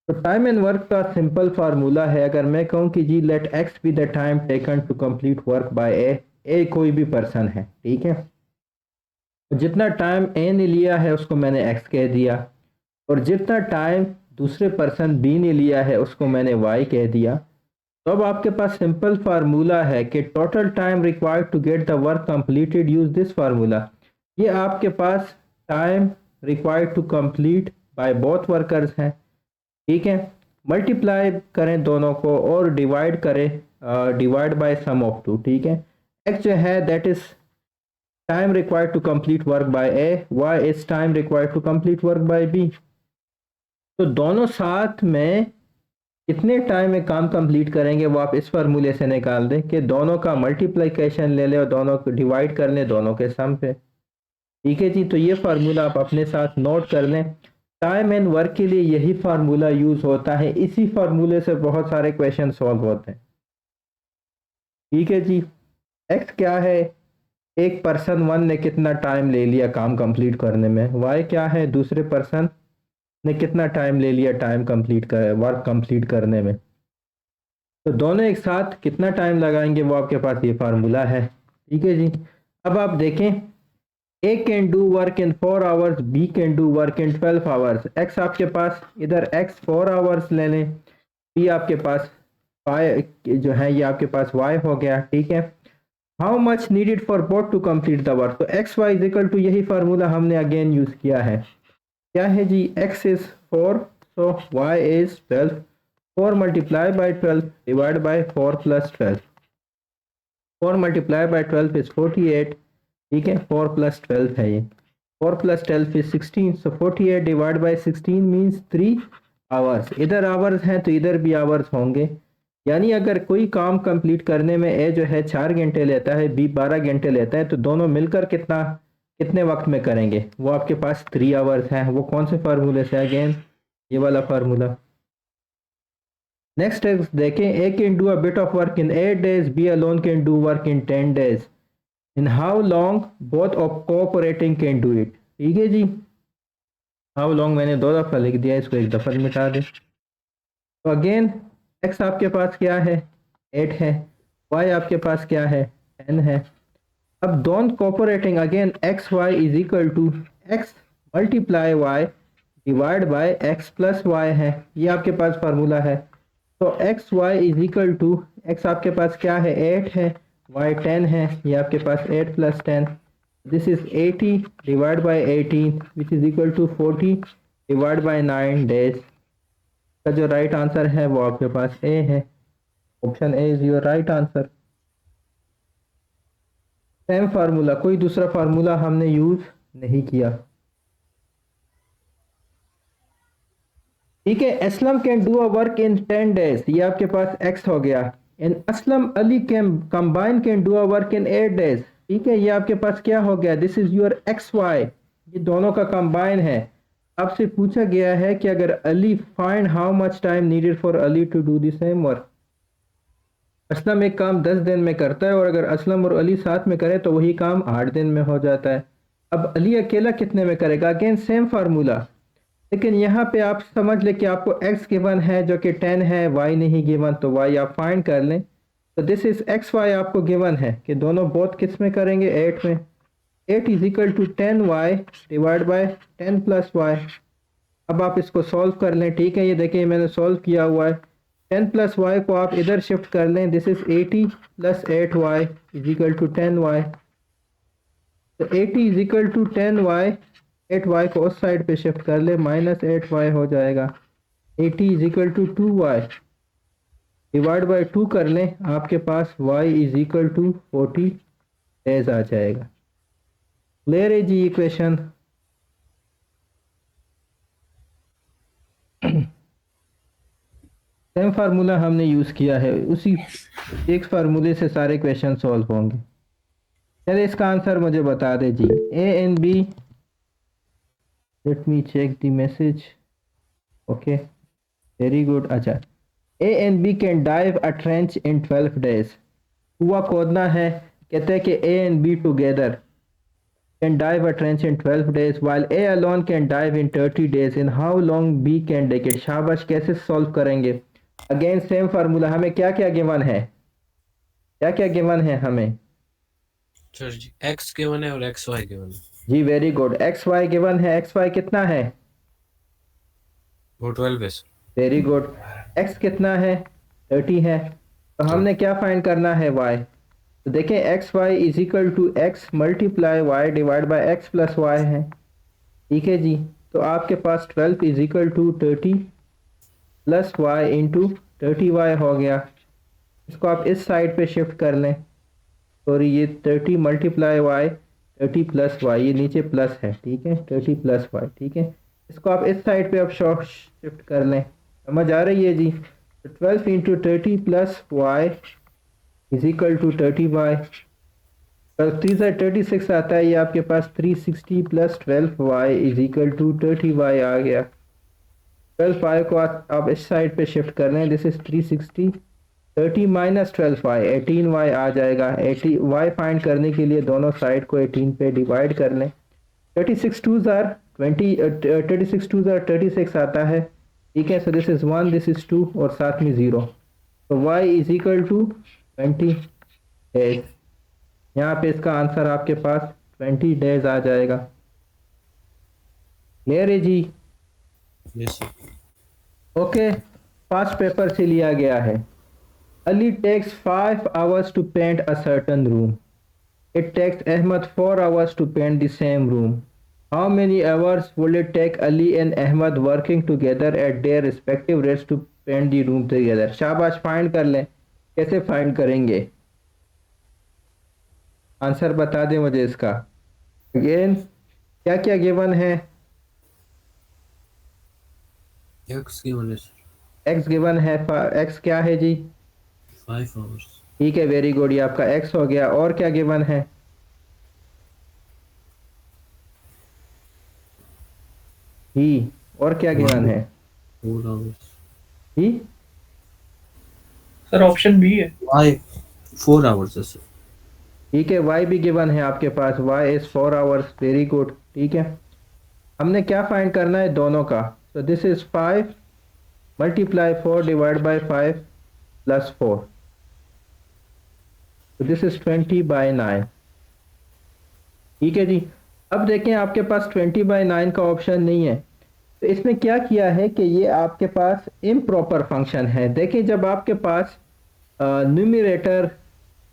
तो time and work का simple formula है, अगर मैं कहूँ कि जी let X be the time taken to complete work by A कोई भी पर्सन है, ठीक है। तो जितना टाइम ए ने लिया है उसको मैंने एक्स कह दिया, और जितना टाइम दूसरे पर्सन बी ने लिया है उसको मैंने वाई कह दिया। तो अब आपके पास सिंपल फार्मूला है कि total time required to get the work completed, use this formula. ये आपके पास time required to complete by both workers हैं, ठीक है। मल्टीप्लाई करें दोनों को और डिवाइड करें, divide by sum of two, ठीक है। एक्स जो है that is time required to complete work by A, Y is time required to complete work by B. तो दोनों साथ में कितने टाइम में काम कंप्लीट करेंगे वो आप इस फार्मूले से निकाल दें कि दोनों का मल्टीप्लिकेशन ले लें और दोनों को डिवाइड कर लें दोनों के सम पे, ठीक है जी। तो ये फार्मूला आप अपने साथ नोट कर लें। टाइम एंड वर्क के लिए यही फार्मूला यूज होता है, इसी फार्मूले से बहुत सारे क्वेश्चन सॉल्व होते हैं, ठीक है जी। एक्स क्या है, एक पर्सन वन ने कितना टाइम ले लिया काम कंप्लीट करने में। वाई क्या है, दूसरे पर्सन ने कितना टाइम ले लिया टाइम कंप्लीट कर वर्क कंप्लीट करने में। तो दोनों एक साथ कितना टाइम लगाएंगे वो आपके पास ये फार्मूला है, ठीक है जी। अब आप देखें, A can do work in 4 hours, B can do work in 12 hours. X आपके पास इधर एक्स 4 आवर्स ले लें, बी आपके पास वाई जो है ये आपके पास वाई हो गया, ठीक है। How much needed for both to complete the work, तो X Y is equal to यही फार्मूला हमने अगेन यूज किया है। क्या है जी, X is 4, so Y is 12। 4 multiply by 12 divide by 4 plus 12। 4 multiply by 12 is 48, ठीक है। 4 प्लस 12 है ये, 4 plus 12 is 16, so 48 divide by 16 means 3 hours. इधर आवर्स हैं तो इधर भी आवर्स होंगे, यानी अगर कोई काम कंप्लीट करने में ए जो है 4 घंटे लेता है, बी 12 घंटे लेता है, तो दोनों मिलकर कितने वक्त में करेंगे, वो आपके पास 3 आवर्स हैं। वो कौन से फार्मूले से, अगेन ये वाला फार्मूला। नेक्स्ट देखें, A can do a bit of work in 8 days, B alone can do work in 10 days। In how long both of cooperating can do it, ठीक है जी। हाउ लॉन्ग मैंने 2 दफ़ा लिख दिया, इसको एक दफ़ा मिटा दें। तो अगेन एक्स आपके पास क्या है, 8 है, वाई आपके पास क्या है, 10 है। अब दोनों cooperating, again X Y is equal to X multiply Y divide by X plus Y है, ये आपके पास फार्मूला है। तो X Y is equal to, X आपके पास क्या है, 8 है, वाई 10 है, ये आपके पास 8 plus 10, this is 80 divide by 18 which is equal to 40 divide by 9 days. का जो राइट आंसर है वो आपके पास ए है, option A is your right answer. Same formula, कोई दूसरा फार्मूला हमने यूज नहीं किया, ठीक है। Aslam can do a work in 10 days, ये आपके पास एक्स हो गया। इन Aslam Ali can combine can do a work in 8 days, ठीक है, ये आपके पास क्या हो गया, this is your X Y, ये दोनों का कंबाइन है। आपसे पूछा गया है कि अगर Ali, find how much time needed for Ali to do the same work. Aslam एक काम 10 दिन में करता है और अगर असलम और अली साथ में करें तो वही काम 8 दिन में हो जाता है। अब अली अकेला कितने में करेगा, अगेन सेम फार्मूला, लेकिन यहाँ पे आप समझ लें कि आपको x गिवन है जो कि 10 है, y नहीं गिवन, तो y आप फाइंड कर लें। तो दिस इज एक्स वाई आपको गिवन है कि दोनों बोथ किस में करेंगे, 8 में। 8 is equal to 10y divide by 10 plus Y. अब आप इसको सॉल्व कर लें, ठीक है, ये देखिए मैंने सॉल्व किया हुआ है। 10 प्लस वाई को आप इधर शिफ्ट कर लें, this is 80 plus 8y is equal to 10y। तो 80 is equal to 10y, 8y को उस साइड पे शिफ्ट कर ले, माइनस 8y हो जाएगा। 80 is equal to 2y divide by 2 कर लें, आपके पास y is equal to 40 days आ जाएगा। क्लियर है जी इक्वेशन। सेम फार्मूला हमने यूज़ किया है, उसी एक फार्मूले से सारे क्वेश्चन सॉल्व होंगे। चलिए इसका आंसर मुझे बता दे जी, A and B, let me check the message, okay very good. अच्छा, A and B can dive a trench in 12 days, कुआं खोदना है, कहते हैं कि A and B together can dive a trench in 12 days while A alone can dive in 30 days. In how long B can dig it? शाबाश, कैसे solve करेंगे? Again same formula, हमें क्या क्या गिवन है, क्या क्या गिवन है हमें? सर जी एक्स गिवन है और एक्स वाई गिवन है। जी very good, X Y given है। एक्स वाई कितना है? वो 12 है सर। Very good. एक्स कितना है? 30 है। तो हमने क्या फाइंड करना है? वाई। तो देखें X Y is equal to X multiply Y divide by X plus Y है। ठीक है जी। तो आपके पास 12 is equal to 30 plus Y into 30y हो गया। इसको आप इस साइड पे शिफ्ट कर लें। सॉरी, ये 30 मल्टीप्लाई वाई 30 प्लस वाई, ये नीचे प्लस है, ठीक है, 30 प्लस वाई, ठीक है। इसको आप इस साइड पे अब शिफ्ट कर लें। समझ आ रही है जी? तो 12 into 30 plus Y is equal to 30y। 3 से 36 आता है, ये आपके पास 360 plus 12y is equal to 30y आ गया। 12y को आप इस साइड पे शिफ्ट कर लें, this is 360। 30 minus 12y 18y आ जाएगा। 80y फाइंड करने के लिए दोनों साइड को 18 पे डिवाइड कर लें। 36 टू ज़ार 20, 36 टू ज़ार 36 आता है, ठीक है। So this is 1, this is 2 और साथ में 0। तो y is equal to 20 days. यहाँ पे इसका आंसर आपके पास 20 डेज आ जाएगा। क्लियर है जी? Yes sir. Okay, past paper से लिया गया है। Ali takes 5 hours to paint a certain room. It takes Ahmad 4 hours to paint the same room. How many hours will it take Ali and Ahmad working together at their respective rates to paint the room together? शाबाश, find कर लें। कैसे find करेंगे? Answer बता दें मुझे इसका। Again क्या क्या गिवन है? एक्स गिवन है सर। एक्स गिवन है। एक्स क्या है जी? 5 आवर्स। ठीक है, वेरी गुड, ये आपका एक्स हो गया। और क्या गिवन है? जी, और क्या गिवन है? 4 आवर्स। जी सर ऑप्शन बी है। वाई 4 आवर्स है सर। ठीक है, वाई भी गिवन है आपके पास, Y is 4 hours, very good, ठीक है। हमने क्या फाइंड करना है? दोनों का। तो this is 5 multiply 4 divide by 5 plus 4, तो दिस इज 20/9। ठीक है जी। अब देखें आपके पास 20/9 का ऑप्शन नहीं है, तो इसने क्या किया है कि ये आपके पास इम्प्रॉपर फंक्शन है। देखें जब आपके पास न्यूमरेटर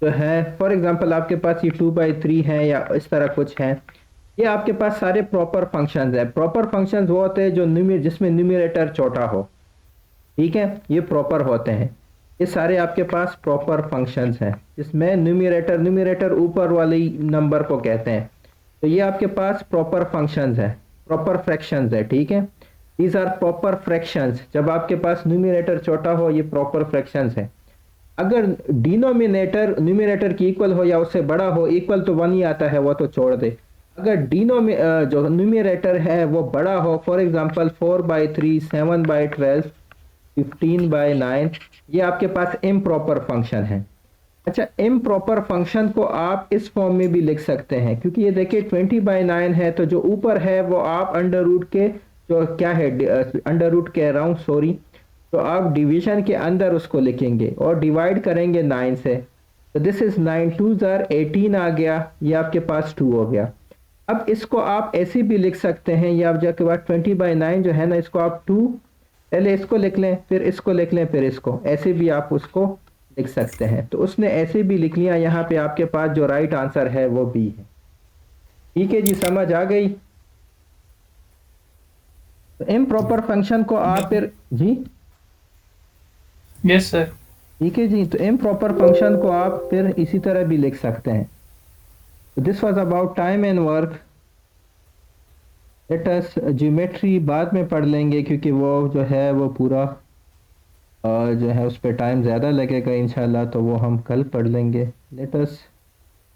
जो है, फॉर एग्जांपल आपके पास ये 2/3 है या इस तरह कुछ है, ये आपके पास सारे प्रॉपर फंक्शंस हैं। प्रॉपर फंक्शंस वो होते हैं जो जिसमें न्यूमरेटर छोटा हो, ठीक है, ये प्रॉपर होते हैं। ये सारे आपके पास प्रॉपर फंक्शंस हैं जिसमें न्यूमरेटर ऊपर वाले नंबर को कहते हैं। तो ये आपके पास प्रॉपर फंक्शंस है, प्रॉपर फ्रैक्शंस है, ठीक है। These are proper fractions. जब आपके पास न्यूमरेटर छोटा हो, ये प्रॉपर फ्रैक्शंस है। अगर डिनोमिनेटर न्यूमरेटर की इक्वल हो या उससे बड़ा हो, इक्वल तो 1 ही आता है, वो तो छोड़ दे। अगर जो न्यूमरेटर है वो बड़ा हो, फॉर एग्जांपल 4/3, 7/12, 15/9, ये आपके पास इम्प्रॉपर फंक्शन है। अच्छा, इम्प्रॉपर फंक्शन को आप इस फॉर्म में भी लिख सकते हैं, क्योंकि ये देखिए 20/9 है, तो जो ऊपर है वो आप अंडर रूट के जो क्या है, अंडर रूट कह रहा हूँ, सॉरी, तो आप डिवीजन के अंदर उसको लिखेंगे और डिवाइड करेंगे 9 से। तो दिस इज 9 2 जार 18 आ गया, ये आपके पास 2 हो गया। अब इसको आप ऐसे भी लिख सकते हैं, ये आप जाके बाद 20/9 जो है ना, इसको आप 2, पहले इसको लिख लें, फिर इसको लिख लें, फिर इसको, ऐसे भी आप उसको लिख सकते हैं। तो उसने ऐसे भी लिख लिया। यहाँ पे आपके पास जो राइट आंसर है वो बी है। ठीक है जी, समझ आ गई? तो इम्प्रॉपर फंक्शन को आप फिर जी, यस सर। ठीक है जी, तो इम्प्रॉपर फंक्शन को आप फिर इसी तरह भी लिख सकते हैं। तो this was about time and work. Let us geometry बाद में पढ़ लेंगे, क्योंकि वो जो है वो पूरा जो है उस पर टाइम ज़्यादा लगेगा इंशाल्लाह, तो वो हम कल पढ़ लेंगे। Let us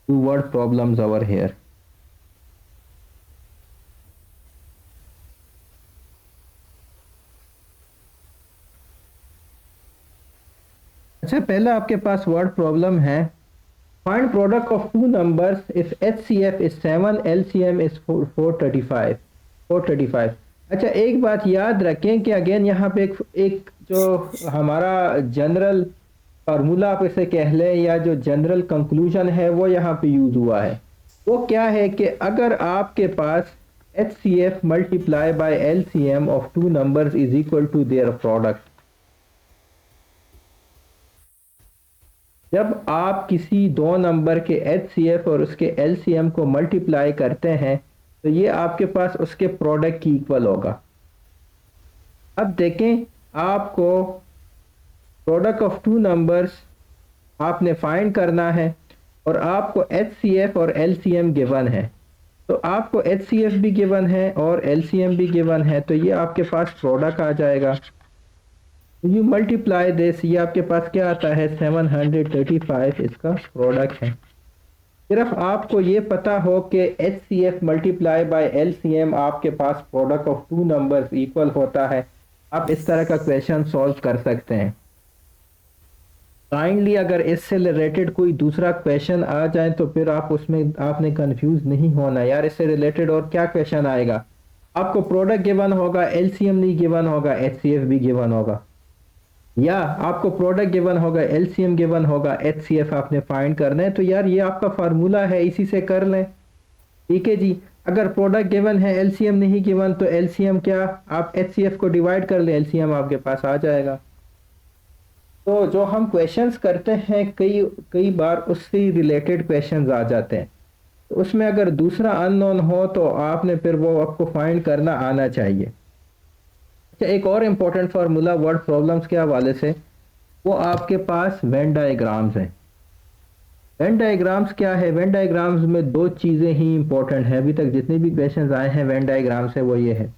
do word problems over here. अच्छा, पहला आपके पास वर्ड प्रॉब्लम है। Find product of two numbers if HCF is 7, LCM is 435. 435। अच्छा एक बात याद रखें कि अगेन यहाँ पे एक जो हमारा जनरल फार्मूला आप इसे कह लें या जो जनरल कंक्लूजन है वो यहाँ पे यूज हुआ है। वो क्या है कि अगर आपके पास HCF multiply by LCM of two numbers is equal to their product, जब आप किसी दो नंबर के HCF और उसके LCM को मल्टीप्लाई करते हैं तो ये आपके पास उसके प्रोडक्ट की इक्वल होगा। अब देखें, आपको प्रोडक्ट ऑफ टू नंबर्स आपने फाइंड करना है और आपको HCF और LCM गिवन है, तो आपको HCF भी गिवन है और LCM भी गिवन है, तो ये आपके पास प्रोडक्ट आ जाएगा। यू मल्टीप्लाई दिस, ये आपके पास क्या आता है 735 इसका प्रोडक्ट है। सिर्फ आपको ये पता हो कि HCF मल्टीप्लाई बाय LCM आपके पास product of two numbers equal होता है, आप इस तरह का क्वेश्चन सॉल्व कर सकते हैं। काइंडली अगर इससे रिलेटेड कोई दूसरा क्वेश्चन आ जाए तो फिर आप उसमें आपने कंफ्यूज नहीं होना, यार इससे रिलेटेड और क्या क्वेश्चन आएगा। आपको प्रोडक्ट गिवन होगा, LCM नहीं गिवन होगा, HCF भी गिवन होगा, या आपको प्रोडक्ट गिवन होगा, LCM गिवन होगा, HCF आपने फाइंड करना है, तो यार ये आपका फार्मूला है, इसी से कर लें। ठीक है जी, अगर प्रोडक्ट गिवन है, LCM नहीं गिवन, तो LCM क्या, आप HCF को डिवाइड कर लें, LCM आपके पास आ जाएगा। तो जो हम क्वेश्चंस करते हैं कई बार उससे रिलेटेड क्वेश्चंस आ जाते हैं, तो उसमें अगर दूसरा अननोन हो तो आपने फिर वो आपको फाइंड करना आना चाहिए। अच्छा, एक और इम्पोर्टेंट फार्मूला वर्ड प्रॉब्लम्स के हवाले से, वो आपके पास वेन डायग्राम्स हैं। वेन डायग्राम्स क्या है, वेन डायग्राम्स में दो चीज़ें ही इंपॉर्टेंट हैं, अभी तक जितने भी क्वेश्चंस आए हैं वेन डायग्राम से, वो ये है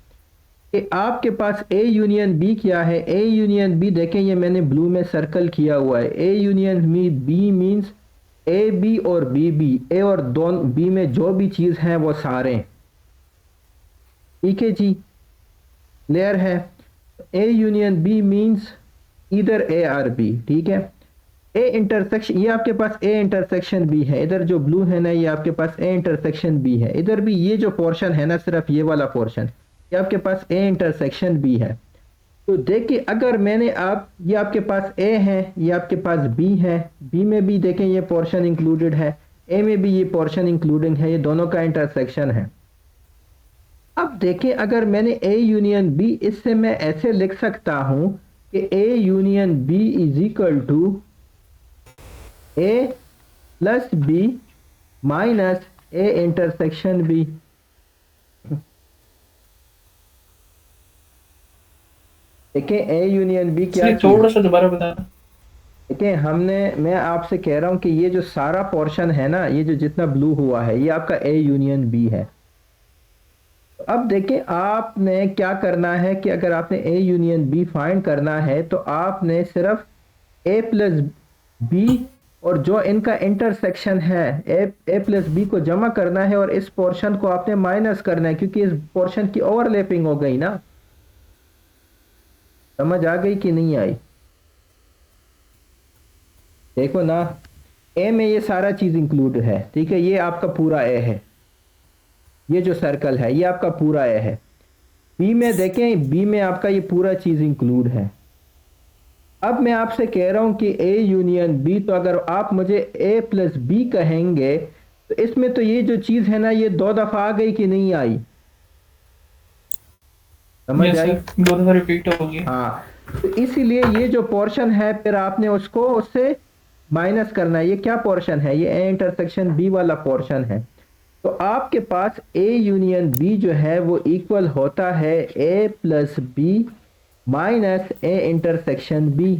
कि आपके पास A यूनियन B क्या है। A यूनियन B देखें, ये मैंने ब्लू में सर्कल किया हुआ है। A union B means A B और B B, A और दोनों B में जो भी चीज़ है वो सारे, ठीक है जी, क्लियर है। A यूनियन B मीन्स इधर A और B, ठीक है। A इंटरसेक्शन, ये आपके पास A इंटरसेक्शन B है, इधर जो ब्लू है ना ये आपके पास A इंटरसेक्शन B है, इधर भी ये जो पोर्शन है ना, सिर्फ ये वाला पोर्शन, ये आपके पास A इंटरसेक्शन B है। तो देखिए अगर मैंने आप, ये आपके पास A है, ये आपके पास B है, B में भी देखें ये पोर्शन इंक्लूडेड है, A में भी ये पोर्शन इंक्लूडिंग है, ये दोनों का इंटरसेक्शन है। अब देखें अगर मैंने A यूनियन B, इससे मैं ऐसे लिख सकता हूं कि A union B is equal to A plus B minus A intersection B। देखें A यूनियन B क्या, थोड़ा सा दोबारा बताना। देखिए मैं आपसे कह रहा हूं कि ये जो सारा पोर्शन है ना, ये जो जितना ब्लू हुआ है, ये आपका A यूनियन B है। अब देखें आपने क्या करना है कि अगर आपने A यूनियन B फाइंड करना है तो आपने सिर्फ A प्लस B और जो इनका इंटरसेक्शन है A प्लस B को जमा करना है और इस पोर्शन को आपने माइनस करना है, क्योंकि इस पोर्शन की ओवरलैपिंग हो गई ना। समझ आ गई कि नहीं आई? देखो ना, A में ये सारा चीज इंक्लूड है, ठीक है, ये आपका पूरा A है, ये जो सर्कल है ये आपका पूरा A है। B में देखें, B में आपका ये पूरा चीज इंक्लूड है। अब मैं आपसे कह रहा हूं कि A यूनियन B, तो अगर आप मुझे A प्लस B कहेंगे तो इसमें तो ये जो चीज है ना ये दो दफा आ गई कि नहीं आई? समझ आई? दो दफा रिपीट हो गया। हाँ, तो इसीलिए ये जो पोर्शन है फिर आपने उसको उससे माइनस करना है। ये क्या पोर्शन है? ये A इंटरसेक्शन B वाला पोर्शन है। तो आपके पास A यूनियन B जो है वो इक्वल होता है A plus B minus A intersection B।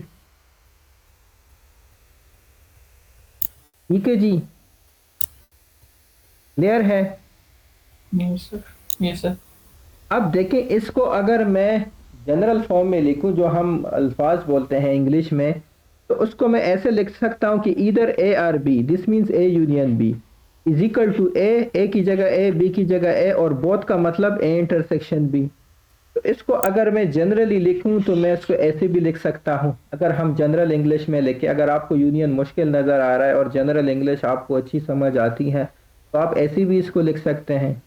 ठीक है जी, क्लियर है? Yes sir. अब देखें, इसको अगर मैं जनरल फॉर्म में लिखूं, जो हम अल्फाज बोलते हैं इंग्लिश में, तो उसको मैं ऐसे लिख सकता हूं कि इधर A और B, this means A union B is equal to A की जगह A, B की जगह A, और बोथ का मतलब A इंटरसेक्शन B। तो इसको अगर मैं जनरली लिखूं तो मैं इसको ऐसे भी लिख सकता हूं। अगर हम जनरल इंग्लिश में लिखे, अगर आपको यूनियन मुश्किल नज़र आ रहा है और जनरल इंग्लिश आपको अच्छी समझ आती है तो आप ऐसे भी इसको लिख सकते हैं।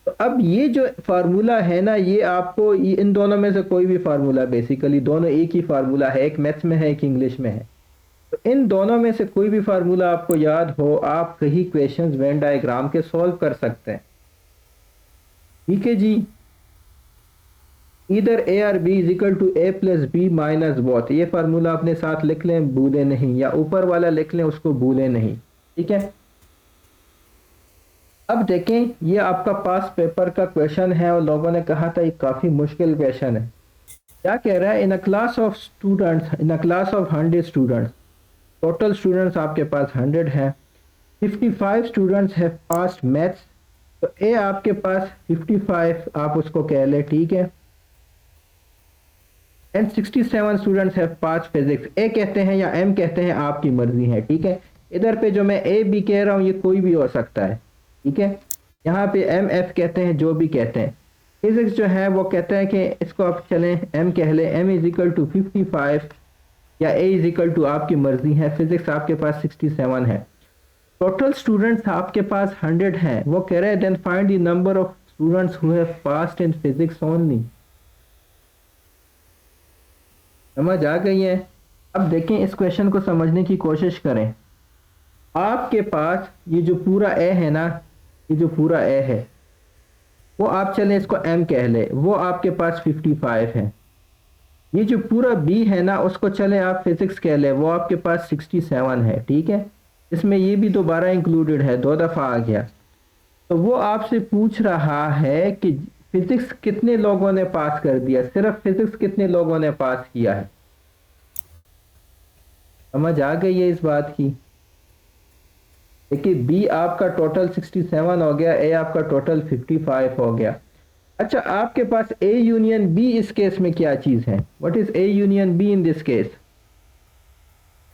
तो अब ये जो फार्मूला है ना, ये आपको इन दोनों में से कोई भी फार्मूला, बेसिकली दोनों एक ही फार्मूला है, एक मैथ्स में है एक इंग्लिश में है। तो इन दोनों में से कोई भी फार्मूला आपको याद हो, आप कहीं क्वेश्चंस वेन डायग्राम के सॉल्व कर सकते हैं। ठीक है जी। इधर A or B is equal to A plus B minus what, ये फार्मूला अपने साथ लिख लें, भूलें नहीं, या ऊपर वाला लिख लें, उसको भूलें नहीं। ठीक है। अब देखें, ये आपका पास पेपर का क्वेश्चन है और लोगों ने कहा था ये काफी मुश्किल क्वेश्चन है। क्या कह रहा है? In a class of students, in a class of 100 students, total students आपके पास 100 हैं, 55 स्टूडेंट्स हैव पास्ड मैथ्स। तो ए आपके पास 55 आप उसको कह ले, ठीक है, and 67 students have passed physics. A कहते हैं या एम कहते हैं, आपकी मर्जी है। ठीक है। इधर पे जो मैं ए बी कह रहा हूँ ये कोई भी हो सकता है। ठीक है। यहाँ पे एम एफ कहते हैं, जो भी कहते हैं। फिजिक्स जो है वो कहते हैं कि इसको आप चलें एम कह लें, एम इज इक्वल टू 55 या ए इज इक्वल टू आपकी मर्जी है। फिजिक्स आपके पास 67 है। टोटल स्टूडेंट्स आपके पास 100 हैं। वो कह रहे हैं then find the number of students who have passed in physics only. समझ आ गई है? अब देखें, इस क्वेश्चन को समझने की कोशिश करें। आपके पास ये जो पूरा ए है ना, ये जो पूरा ए है वो आप चलें इसको एम कह ले, वो आपके पास 55 है। ये जो पूरा बी है ना, उसको चले आप फिजिक्स कह ले, वो आपके पास 67 है। ठीक है। इसमें ये भी दोबारा इंक्लूडेड है, 2 दफ़ा आ गया। तो वो आपसे पूछ रहा है कि फिजिक्स कितने लोगों ने पास कर दिया, सिर्फ फिजिक्स कितने लोगों ने पास किया है। समझ आ गई है इस बात की? देखिए, बी आपका टोटल 67 हो गया, ए आपका टोटल 55 हो गया। अच्छा, आपके पास ए यूनियन बी इस केस में क्या चीज है? What is A union B in this case?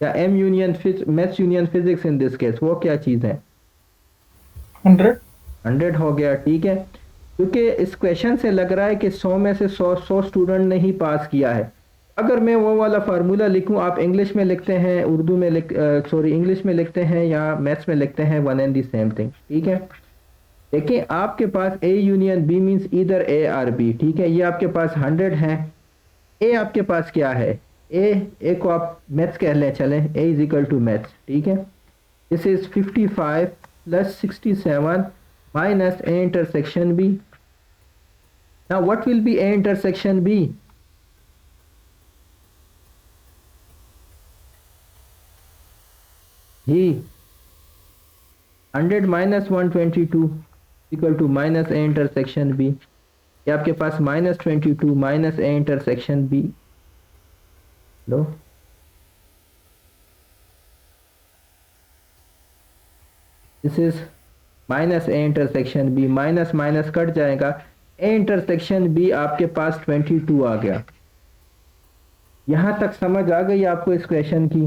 या M union maths union physics in this case, वो क्या चीज है? 100 हो गया। ठीक है। क्योंकि इस क्वेश्चन से लग रहा है कि 100 में से 100 स्टूडेंट ने ही पास किया है। अगर मैं वो वाला फार्मूला लिखूं, आप इंग्लिश में लिखते हैं, उर्दू में इंग्लिश में लिखते हैं या मैथ्स में लिखते हैं, one and the same thing. ठीक है। देखिए, आपके पास ए यूनियन बी मींस इधर ए आर बी। ठीक है। ये आपके पास 100 है। ए आपके पास क्या है? ए को आप मैथ्स कह लें, चलें, A is equal to maths. ठीक है। This is 55 plus 67 minus A intersection B. Now what will be A intersection B? जी, 100 minus 122 equal to minus A intersection B. ये आपके पास -22 माइनस ए इंटरसेक्शन बी। लो, this is minus A intersection B, minus minus cut जाएगा, A intersection B आपके पास 22 आ गया। यहां तक समझ आ गई आपको इस क्वेश्चन की?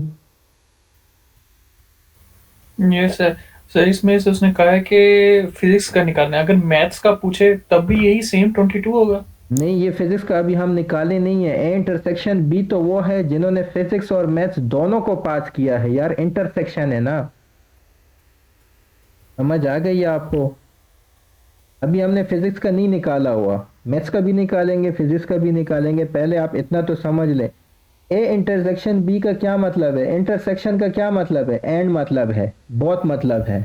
Yes sir. सर इसमें से उसने कहा है कि फिजिक्स का निकालना है, अगर मैथ्स का पूछे तब भी यही सेम 22 होगा। नहीं, ये फिजिक्स का अभी हम निकाले नहीं है। ए इंटरसेक्शन बी तो वो है जिन्होंने फिजिक्स और मैथ्स दोनों को पास किया है यार, इंटरसेक्शन है ना। समझ आ गई आपको? अभी हमने फिजिक्स का नहीं निकाला हुआ, मैथ्स का भी निकालेंगे, फिजिक्स का भी निकालेंगे। पहले आप इतना तो समझ ले, ए इंटरसेक्शन बी का क्या मतलब है? इंटरसेक्शन का क्या मतलब है? एंड मतलब है, बहुत मतलब है।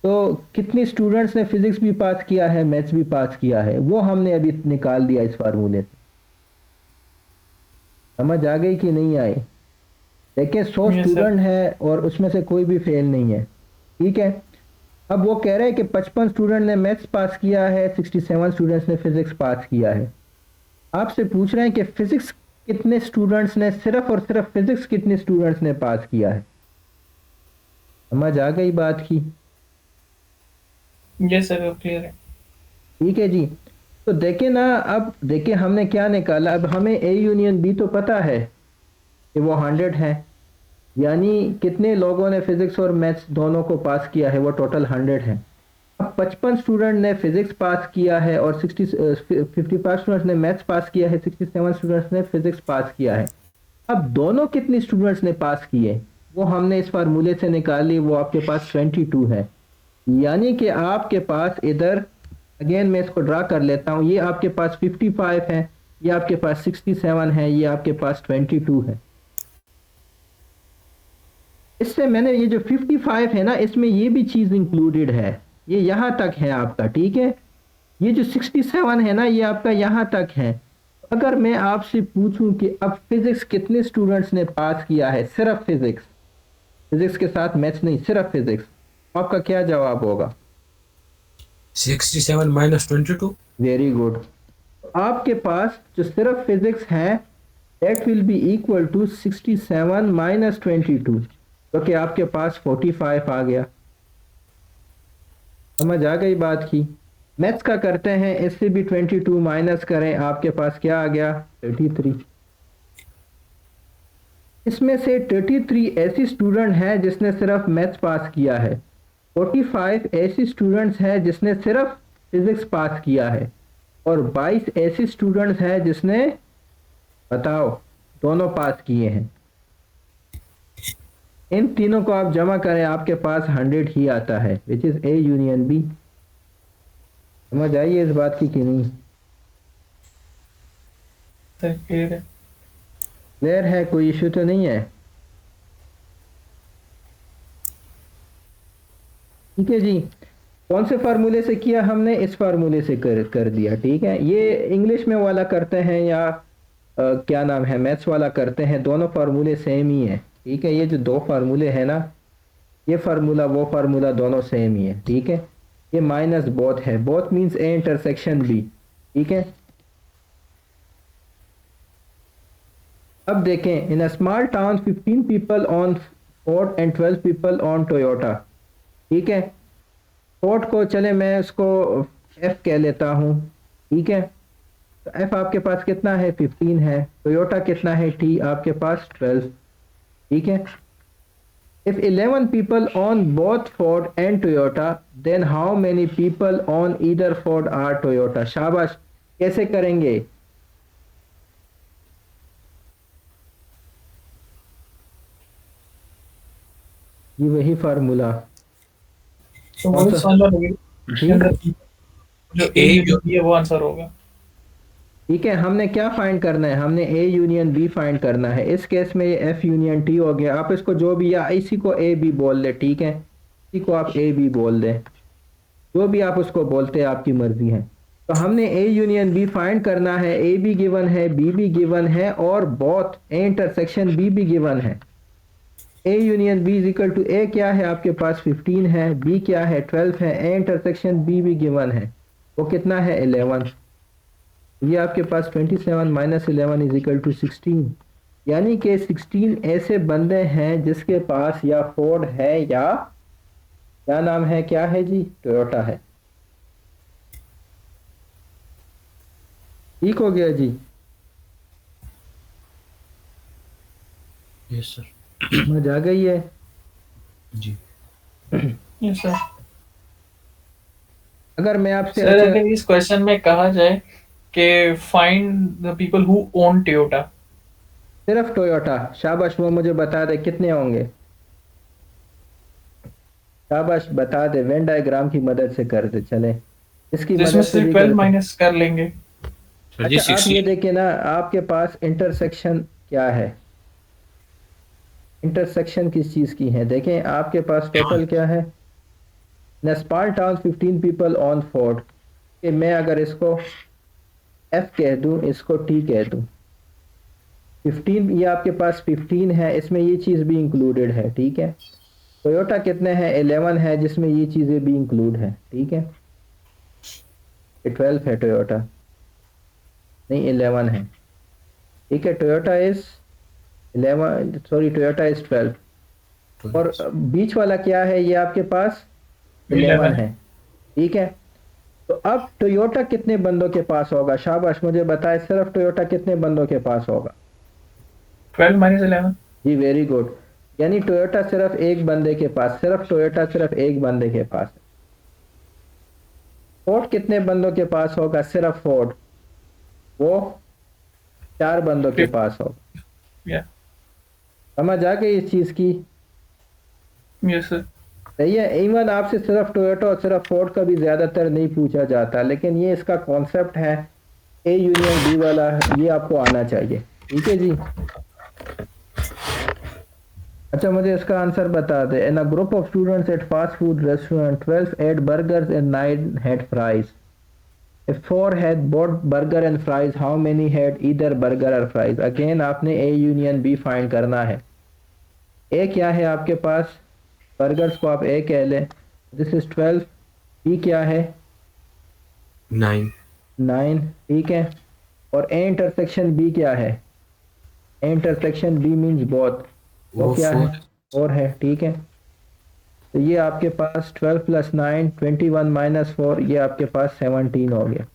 तो कितनी स्टूडेंट्स ने फिजिक्स भी पास किया है, मैथ्स भी पास किया है, वो हमने अभी निकाल दिया इस फार्मूले से। समझ आ गई कि नहीं आई? देखिए, 100 Yes, sir. स्टूडेंट है और उसमें से कोई भी फेल नहीं है। ठीक है। अब वो कह रहे हैं कि 55 स्टूडेंट ने मैथ्स पास किया है, 67 स्टूडेंट्स ने फिजिक्स पास किया है। आपसे पूछ रहे हैं कि फिजिक्स कितने स्टूडेंट्स ने, सिर्फ और सिर्फ फिजिक्स कितने स्टूडेंट्स ने पास किया है। समझ आ गई बात की? यस सर, क्लियर है। ठीक है जी। तो देखें ना, अब देखें हमने क्या निकाला। अब हमें ए यूनियन बी तो पता है कि वो 100 है, यानी कितने लोगों ने फिजिक्स और मैथ्स दोनों को पास किया है, वो टोटल 100 है। अब 55 स्टूडेंट ने फिजिक्स पास किया है और 55 स्टूडेंट्स ने मैथ्स पास किया है, 67 स्टूडेंट्स ने फिजिक्स पास किया है। अब दोनों कितनी स्टूडेंट्स ने पास किए वो हमने इस फार्मूले से निकाली, वो आपके पास 22 है। यानी कि आपके पास इधर, अगेन मैं इसको ड्रा कर लेता हूँ, ये आपके पास 55 है, ये आपके पास 67 है, ये आपके पास 22 है। इससे मैंने ये जो 55 है ना, इसमें ये भी चीज इंक्लूडेड है, ये यहां तक है आपका, ठीक है। ये जो 67 है ना, ये आपका यहां तक है। अगर मैं आपसे पूछूं कि अब फिजिक्स कितने स्टूडेंट्स ने पास किया है, सिर्फ फिजिक्स, फिजिक्स के साथ मैथ्स नहीं, सिर्फ फिजिक्स, आपका क्या जवाब होगा? 67 माइनस 22। Very good. आपके पास जो सिर्फ फिजिक्स है that will be equal to 67 minus 22, तो कि आपके पास 45 आ गया। समझ आ गई बात की? मैथ्स का करते हैं, इससे भी 22 माइनस करें, आपके पास क्या आ गया? 33। इसमें से 33 ऐसी स्टूडेंट है जिसने सिर्फ मैथ्स पास किया है, 45 ऐसी स्टूडेंट्स है जिसने सिर्फ फिजिक्स पास किया है, और 22 ऐसी स्टूडेंट्स है जिसने, बताओ, दोनों पास किए हैं। इन तीनों को आप जमा करें, आपके पास 100 ही आता है, which is A union B. समझ आई है इस बात की कि नहीं? क्लियर है। क्लियर है, कोई इश्यू तो नहीं है? ठीक है जी। कौन से फार्मूले से किया हमने? इस फार्मूले से कर दिया, ठीक है। ये इंग्लिश में वाला करते हैं या क्या नाम है, मैथ्स वाला करते हैं, दोनों फार्मूले सेम ही है, ठीक है। ये जो दो फार्मूले हैं ना, ये फार्मूला वो फार्मूला दोनों सेम ही है, ठीक है। ये माइनस बोथ है, both means A intersection B, ठीक है। अब देखें, in a small town 15 people on Ford and 12 people on Toyota, ठीक है। फोर्ड को चले मैं उसको एफ कह लेता हूँ, ठीक है। तो एफ आपके पास कितना है? 15 है। टोयोटा कितना है? टी आपके पास 12, ठीक है। If 11 people own both Ford and Toyota, then how many people own either Ford or Toyota? शाबाश, कैसे करेंगे? ये वही फार्मूला। तो वो आंसर होगी जी, जो ए यूनियन बी है वो आंसर होगा। ठीक है। हमने क्या फाइंड करना है? हमने ए यूनियन बी फाइंड करना है। इस केस में ये एफ यूनियन टी हो गया। आप इसको जो भी, या इसी को ए बी बोल ले, ठीक है, इसी को आप ए बी बोल दें, जो भी आप उसको बोलते हैं आपकी मर्जी है। तो हमने ए यूनियन बी फाइंड करना है। ए भी गिवन है, बी भी गिवन है, और बोथ ए इंटरसेक्शन बी भी गिवन है। A union B is equal to, A क्या है आपके पास? 15 है, बी क्या है? 12 है, ए इंटरसेक्शन बी भी गिवन है, वो कितना है? 11। ये आपके पास 27 माइनस 11 इज इक्वल टू 16, यानी कि 16 ऐसे बंदे हैं जिसके पास या फोर्ड है या क्या नाम है, क्या है जी, टोयोटा है। ठीक हो गया जी? Yes sir. समझ आ गई है? जी यस सर। अगर मैं आपसे सर अगर इस क्वेश्चन में कहा जाए कि find the people who own Toyota, सिर्फ टोयोटा, शाबाश, वो मुझे बता दे कितने होंगे। शाबाश, बता दे, वेन डायग्राम की मदद से कर दे, चले इसकी जिसमें मदद से से भी 12 करते। माइनस कर लेंगे। सर जी अच्छा, आप ये 16। देखिए ना, आपके पास इंटरसेक्शन क्या है? इंटरसेक्शन किस चीज की है? देखें, आपके पास टोटल क्या है? In small town 15 people on Ford, कि मैं अगर इसको एफ कह दूं, इसको टी कह दूं, 15 ये आपके पास 15 है, इसमें ये चीज भी इंक्लूडेड है, ठीक है। टोयोटा कितने हैं? 11 है, जिसमें ये चीजें भी इंक्लूड है, ठीक है। 12 है टोयोटा, नहीं 11 है, ठीक है। Toyota is 11, sorry, Toyota is 12, और बीच वाला क्या है? ये आपके पास 11 है, ठीक है। तो अब टोयोटा कितने बंदों के पास होगा? शाबाश, मुझे बताए, सिर्फ टोयोटा कितने बंदों के पास होगा? 12 माइनस 11। जी, वेरी गुड। यानी टोयोटा सिर्फ एक बंदे के पास, सिर्फ टोयोटा सिर्फ एक बंदे के पास है। फोर्ड कितने बंदों के पास होगा? सिर्फ फोर्ड वो 4 बंदों के पास होगा। या समझ आ गई इस चीज की? Yes sir. सही है। इवन आपसे सिर्फ टोयोटा और सिर्फ फोर्ड का भी ज्यादातर नहीं पूछा जाता, लेकिन ये इसका कॉन्सेप्ट है ए यूनियन बी वाला, ये आपको आना चाहिए। ठीक है जी। अच्छा मुझे इसका आंसर बता दे। In a group of students at fast food restaurant 12 ate burgers and 9 had fries. If 4 had both burger and fries, how many had either burger or fries? Again आपने ए यूनियन बी फाइंड करना है। ए क्या है आपके पास? Burgers को आप ए कह लें, दिस इज 12। बी क्या है? 9 9। ठीक है। और ए इंटरसेक्शन बी क्या है? A intersection B means both, वो वो क्या है? 4 4 है। ठीक है। तो ये आपके पास 12 + 9 21 - 4, ये आपके पास 17 हो गया।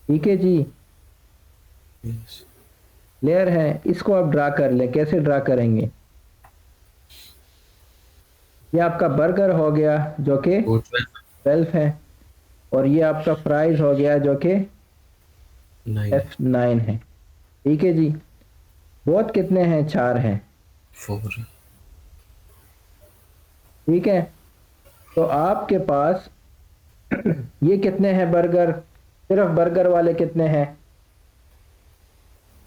ठीक है जी। yes. क्लियर है? इसको आप ड्रा कर लें। कैसे ड्रा करेंगे? ये आपका बर्गर हो गया जो कि वो 12 12 है, और ये आपका फ्राइज हो गया जो कि 9 F9 है। ठीक है जी। बहुत कितने हैं? 4 हैं। 4 ठीक है। तो आपके पास ये कितने हैं बर्गर? सिर्फ बर्गर वाले कितने हैं?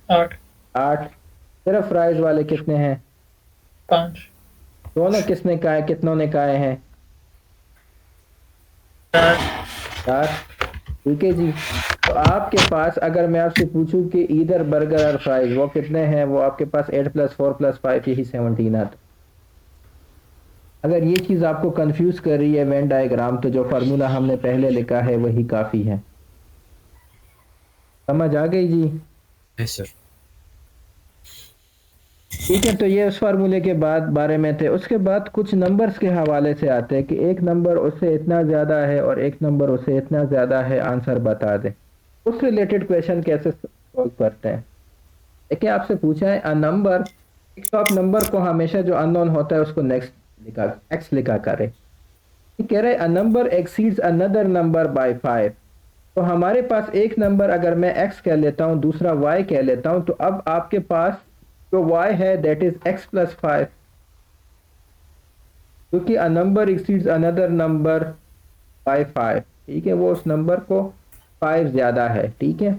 8 8। सिर्फ फ्राइज वाले कितने हैं? 5 दोनों किसने कहा है? कितनों ने कहा है? 4 4। ठीक है जी। तो आपके पास अगर मैं आपसे पूछूं कि इधर बर्गर और फ्राइज वो कितने हैं, वो आपके पास 8 + 4 + 5 यही 17 आता। अगर ये चीज़ आपको कंफ्यूज कर रही है वेन डायग्राम, तो जो फार्मूला हमने पहले लिखा है वही काफ़ी है। समझ आ गई जी? yes sir ठीक है। तो ये उस फार्मूले के बाद बारे में थे। उसके बाद कुछ नंबर्स के हवाले से आते हैं कि एक नंबर उससे इतना ज़्यादा है और एक नंबर उससे इतना ज़्यादा है, आंसर बता दे। उस रिलेटेड क्वेश्चन कैसे सॉल्व करते हैं? देखिए आपसे पूछा है अ नंबर, एक तो आप नंबर को हमेशा जो अननोन होता है उसको नेक्स्ट लिखा, एक्स लिखा करें। ये कह रहे हैं a number exceeds another number by 5। तो हमारे पास एक नंबर अगर मैं x कह लेता हूँ, दूसरा y कह लेता हूँ, तो अब आपके पास जो y है दैट इज x + 5, क्योंकि a number exceeds another number by 5। ठीक है। वो उस नंबर को 5 ज्यादा है। ठीक है।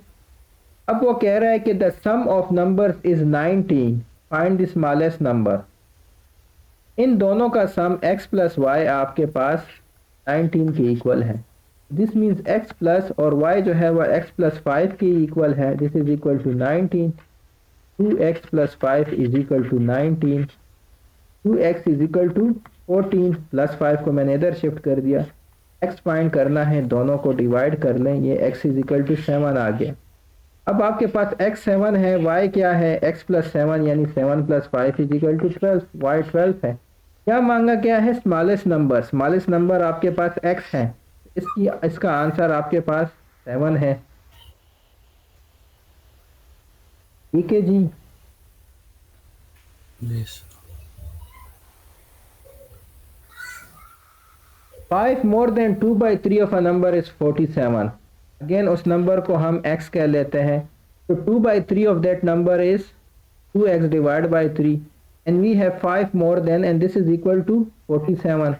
अब वो कह रहा है कि the sum of numbers is 19, find the smallest number. इन दोनों का सम x + y आपके पास 19 के इक्वल है। दिस मीन्स x प्लस और y जो है वह x + 5 के इक्वल है। This is equal to 19। 2x + 5 is equal to 19। 2x is equal to 14 + 5 को मैंने इधर शिफ्ट कर दिया। x फाइंड करना है, दोनों को डिवाइड कर लें, ये x इज इक्वल टू 7 आ गया। अब आपके पास x 7 है, y क्या है? x + 7 यानी 7 + 5 इज इक्वल टू 12, y 12 है। क्या मांगा क्या है? Smallest number. स्मॉलेस्ट नंबर आपके पास x है, इसका आंसर आपके पास 7 है। ठीक है जी। yes 5 more than 2/3 of a number is 47। Again उस नंबर को हम x कह लेते हैं, तो 2/3 of that number is 2x divided by 3, and we have 5 more than, and this is equal to 47।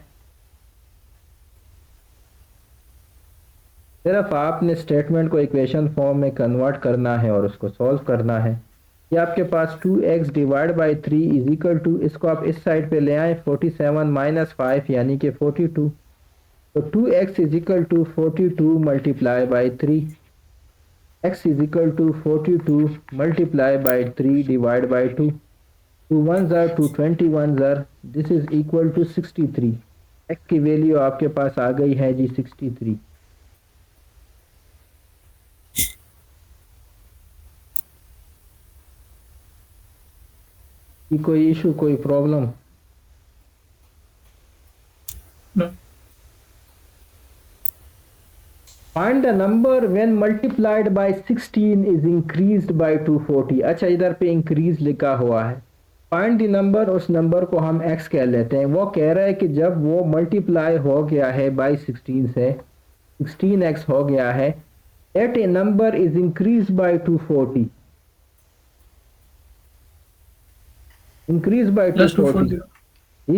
सिर्फ आपने स्टेटमेंट को इक्वेशन फॉर्म में कन्वर्ट करना है और उसको सॉल्व करना है। ये आपके पास 2x divide by 3 is equal to, इसको आप इस साइड पे ले आए, 47 - 5 यानी कि 42। तो 2x is equal to 42 multiply by 3। x is equal to 42 multiply by 3 divide by 2। 2 1s are 2 21s are, this is equal to 63। x की वैल्यू आपके पास आ गई है जी 63। कि कोई इशू, कोई problem? No. Find the number when multiplied by 16 is increased by 240। अच्छा इधर पे इंक्रीज लिखा हुआ है, फाइंड द नंबर, उस नंबर को हम x कह लेते हैं। वो कह रहा है कि जब वो मल्टीप्लाई हो गया है बाई 16 से, 16x हो गया है, at a number is increase by 240, increase by plus 240। 240 जी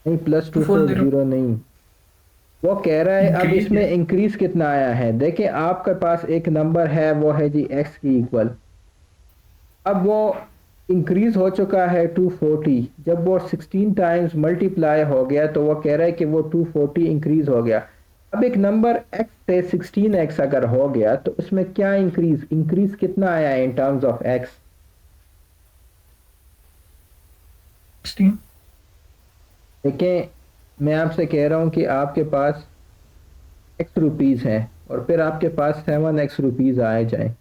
नहीं, प्लस 240 240 नहीं, वो कह रहा है अब इंक्रीज इसमें इंक्रीज कितना आया है। देखिए आपके पास एक नंबर है, वो है जी x की इक्वल। अब वो इंक्रीज हो चुका है 240, जब वो 16 टाइम्स मल्टीप्लाई हो गया तो वो कह रहा है कि वो 240 इंक्रीज हो गया। अब एक नंबर x से 16x अगर हो गया तो उसमें क्या इंक्रीज, इंक्रीज कितना आया है इन टर्म्स ऑफ x? 16 देखें, मैं आपसे कह रहा हूं कि आपके पास x रुपीज़ है और फिर आपके पास 7x रुपीज़ आए जाए,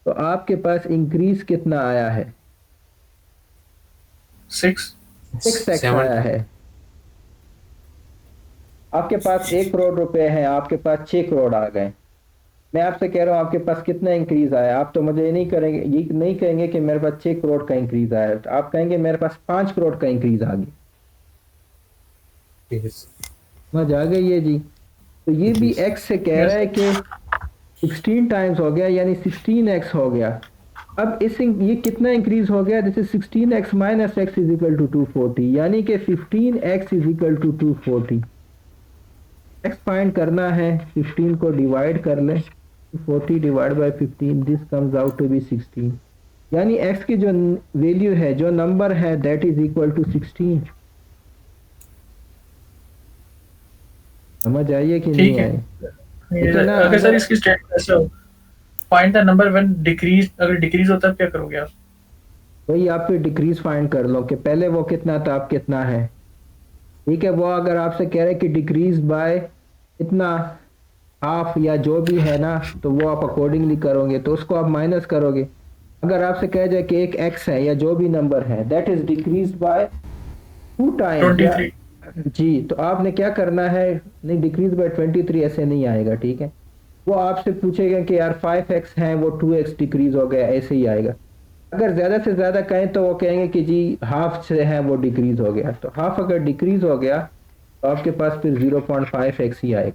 तो आपके पास इंक्रीज कितना आया है? 6 6x सेवन आया है। आपके पास 1 करोड़ रुपए है, आपके पास 6 करोड़ आ गए। मैं आपसे कह रहा हूँ आपके पास कितना इंक्रीज आया? आप तो मुझे ये नहीं करेंगे, ये नहीं कहेंगे कि मेरे पास 6 करोड़ का इंक्रीज आया, तो आप कहेंगे मेरे पास 5 करोड़ का इंक्रीज आ गया। समझ आ गई है जी? तो ये भी x से कह रहा यस है कि 16 टाइम्स हो गया, यानी 16x हो गया। अब इस ये कितना इंक्रीज हो गया? This is 16x minus x is equal to 240, यानी कि 15x is equal to 240। x find करना है, 15 को डिवाइड कर ले, 40 divide by 15, this comes out to be 16, यानी x की जो वैल्यू है, जो नंबर है, दैट इज इक्वल टू 16। समझ आइए कि नहीं ठीक है। आई? लेकिन ना अगर सर अगर इसकी स्टेटमेंट ऐसे हो, find the number when decrease, अगर डिक्रीज होता है क्या करोगे आप? वही आप फिर डिक्रीज फाइंड कर लो कि पहले वो कितना था, अब कितना है। ठीक है, वो अगर आपसे कह रहे कि डिक्रीज बाय इतना, हाफ या जो भी है ना, तो वो आप अकॉर्डिंगली करोगे, तो उसको आप माइनस करोगे। अगर आपसे कह जाए कि एक x है या जो भी नंबर है, that is decrease by 2 times या 23 जी, तो आपने क्या करना है, नहीं डिक्रीज बाय 23 ऐसे नहीं आएगा। ठीक है, वो आपसे पूछेगा कि यार 5x है, वो 2x डिक्रीज हो गया, ऐसे ही आएगा। अगर ज़्यादा से ज़्यादा कहें तो वो कहेंगे कि जी हाफ से है वो डिक्रीज हो गया, तो हाफ अगर डिक्रीज हो गया तो आपके पास फिर 0.5x ही आएगा।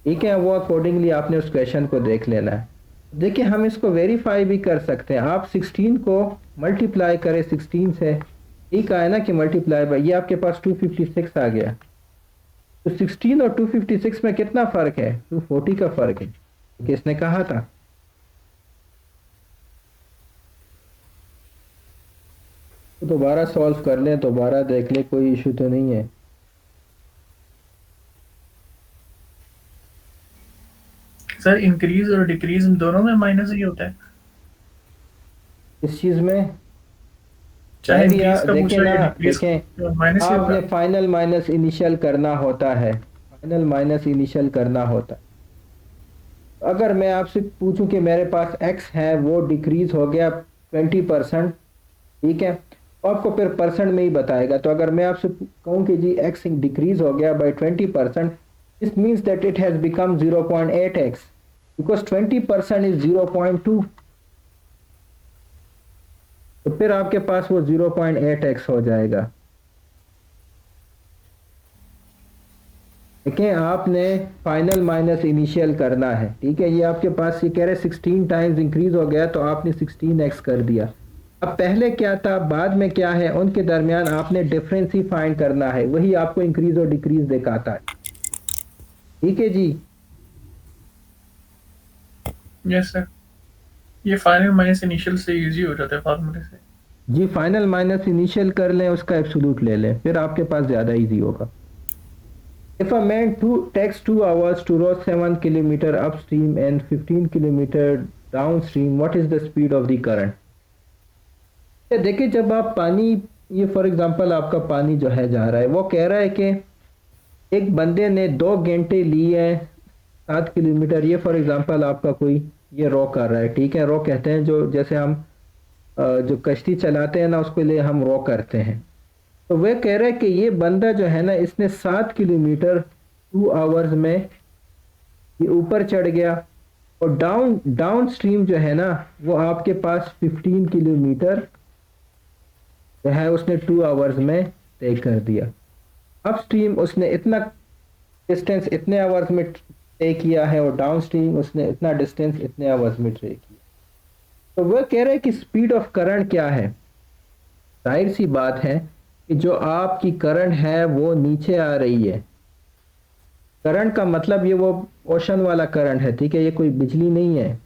ठीक है, वो अकॉर्डिंगली आपने उस क्वेश्चन को देख लेना है। देखिए हम इसको वेरीफाई भी कर सकते हैं। आप 16 को मल्टीप्लाई करें 16 से, ठीक है ना, कि मल्टीप्लाई बाय, ये आपके पास 256 आ गया। तो 16 और 256 में कितना फ़र्क है? 240 का फ़र्क है, किसने कहा था? तो दोबारा सॉल्व कर लें, दोबारा देख लें, कोई इशू तो नहीं है। सर इंक्रीज और डिक्रीज दोनों में माइनस ही होता है, इस चीज़ में चाहे ऐड या इंक्रीज का पूछ देखें रहा है ना, या डिक्रीज, देखें माइनस ही आपने होगा। फाइनल माइनस इनिशियल करना होता है, फाइनल माइनस इनिशियल करना होता है। अगर मैं आपसे पूछूं कि मेरे पास x है, वो डिक्रीज हो गया 20%, ठीक है, तो आपको फिर परसेंट में ही बताएगा। तो अगर मैं आपसे कहूं कि जी x डिक्रीज हो गया by 20%, this means that it has become 0.8x, because 20% is 0.2, तो फिर आपके पास वो 0.8x हो जाएगा। देखें आपने फाइनल माइनस इनिशियल करना है, ठीक है, ये आपके पास ये कह रहे 16 टाइम्स इंक्रीज हो गया, तो आपने 16x कर दिया। अब पहले क्या था, बाद में क्या है, उनके दरमियान आपने डिफरेंस ही फाइंड करना है, वही आपको इंक्रीज और डिक्रीज दिखाता है। ठीक है जी? यस सर, ये फाइनल माइनस इनिशियल से इजी हो जाता है फार्मूले से। जी फाइनल माइनस इनिशियल कर लें, उसका एब्सोल्यूट ले लें, फिर आपके पास ज़्यादा इजी होगा। If a man takes 2 hours to row 7 kilometer upstream and 15 kilometer downstream, what is the speed of the current? देखिए जब आप पानी, ये फॉर एग्जांपल आपका पानी जो है जा रहा है, वो कह रहा है कि एक बंदे ने 2 घंटे लिए हैं 7 किलोमीटर, ये फॉर एग्जांपल आपका कोई ये रो कर रहा है। ठीक है, रो कहते हैं जो, जैसे हम जो कश्ती चलाते हैं ना, उसके लिए हम रो करते हैं। तो वह कह रहा है कि ये बंदा जो है ना, इसने 7 किलोमीटर 2 आवर्स में ये ऊपर चढ़ गया और डाउन स्ट्रीम जो है ना वो आपके पास 15 किलोमीटर जो है उसने 2 आवर्स में तय कर दिया। अप स्ट्रीम उसने इतना डिस्टेंस इतने आवर्स में तय किया है और डाउन स्ट्रीम उसने इतना डिस्टेंस इतने आवर्स में तय किया। तो वह कह रहे हैं कि स्पीड ऑफ करंट क्या है। जाहिर सी बात है कि जो आपकी करंट है वो नीचे आ रही है। करंट का मतलब ये वो ओशन वाला करंट है, ठीक है, ये कोई बिजली नहीं है।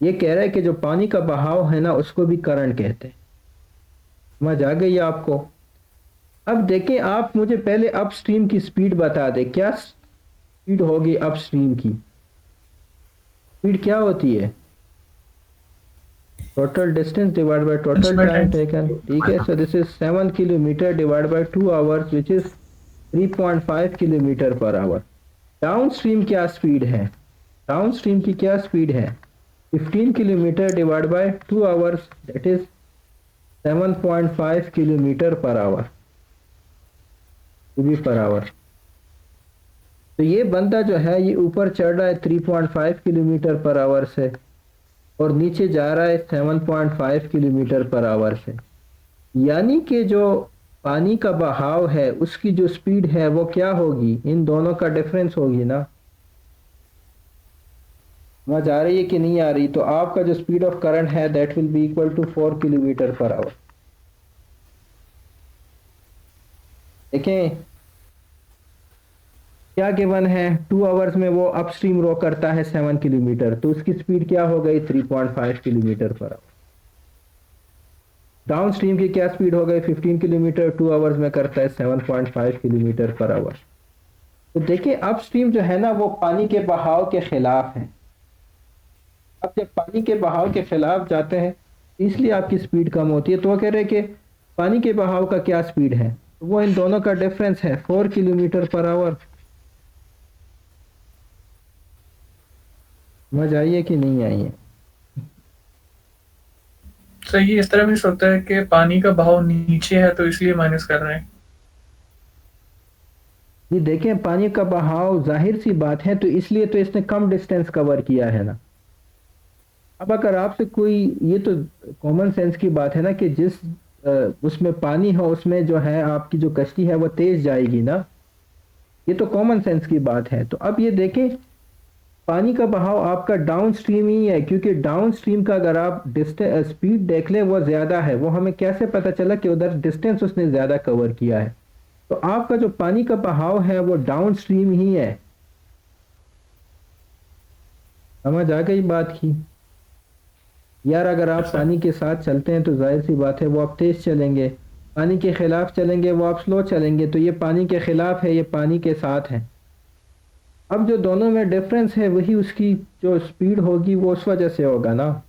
ये कह रहा है कि जो पानी का बहाव है ना उसको भी करंट कहते हैं। समझ आ गई आपको? अब देखें, आप मुझे पहले अपस्ट्रीम की स्पीड बता दें, क्या स्पीड होगी अपस्ट्रीम की? स्पीड क्या होती है? Total distance divide by total time taken, ठीक है। So this is 7 kilometre divide by 2 hours which is 3.5 kilometre per our. Down stream क्या स्पीड है? डाउन स्ट्रीम की क्या स्पीड है? 15 kilometre divide by 2 hours, that is 7.5 kilometre per our per hour. तो ये बंदा जो है ये ऊपर चढ़ रहा है 3.5 किलोमीटर पर आवर से और नीचे जा रहा है 7.5 किलोमीटर पर आवर से। यानी कि जो पानी का बहाव है उसकी जो स्पीड है वो क्या होगी? इन दोनों का डिफरेंस होगी ना। समझ आ रही है कि नहीं आ रही? तो आपका जो स्पीड ऑफ करंट है that will be equal to 4 kilometre per hour. देखें क्या गिवन है, 2 आवर्स में वो अपस्ट्रीम रो करता है 7 किलोमीटर, तो उसकी स्पीड क्या हो गई? 3.5 kilometre per our. Down stream की क्या स्पीड हो गई? 15 किलोमीटर, 2 आवर्स में करता है 7.5 किलोमीटर पर आवर। तो देखिए अपस्ट्रीम जो है ना वो पानी के बहाव के खिलाफ है। अब जब पानी के बहाव के खिलाफ जाते हैं इसलिए आपकी स्पीड कम होती है। तो वो कह रहे हैं कि पानी के बहाव का क्या स्पीड है, तो वो इन दोनों का डिफरेंस है 4 किलोमीटर पर आवर। समझ आई है कि नहीं आई है? सही, इस तरह भी सोचता है कि पानी का बहाव नीचे है तो इसलिए माइनस कर रहे हैं। ये देखें पानी का बहाव जाहिर सी बात है तो इसलिए तो इसने कम डिस्टेंस कवर किया है ना। अब अगर आपसे कोई, ये तो कॉमन सेंस की बात है ना कि जिस उसमें पानी हो उसमें जो है आपकी जो कश्ती है वो तेज जाएगी ना, ये तो कॉमन सेंस की बात है। तो अब ये देखें पानी का बहाव आपका डाउन स्ट्रीम ही है, क्योंकि डाउन स्ट्रीम का अगर आप स्पीड देख ले वो ज़्यादा है। वो हमें कैसे पता चला कि उधर डिस्टेंस उसने ज़्यादा कवर किया है? तो आपका जो पानी का बहाव है वो डाउन स्ट्रीम ही है। समझ आ गई बात की? यार अगर आप पानी के साथ चलते हैं तो जाहिर सी बात है वो आप तेज चलेंगे, पानी के खिलाफ चलेंगे वो आप स्लो चलेंगे। तो ये पानी के खिलाफ है, ये पानी के साथ है। अब जो दोनों में डिफरेंस है वही उसकी जो स्पीड होगी वो उस वजह से होगा ना।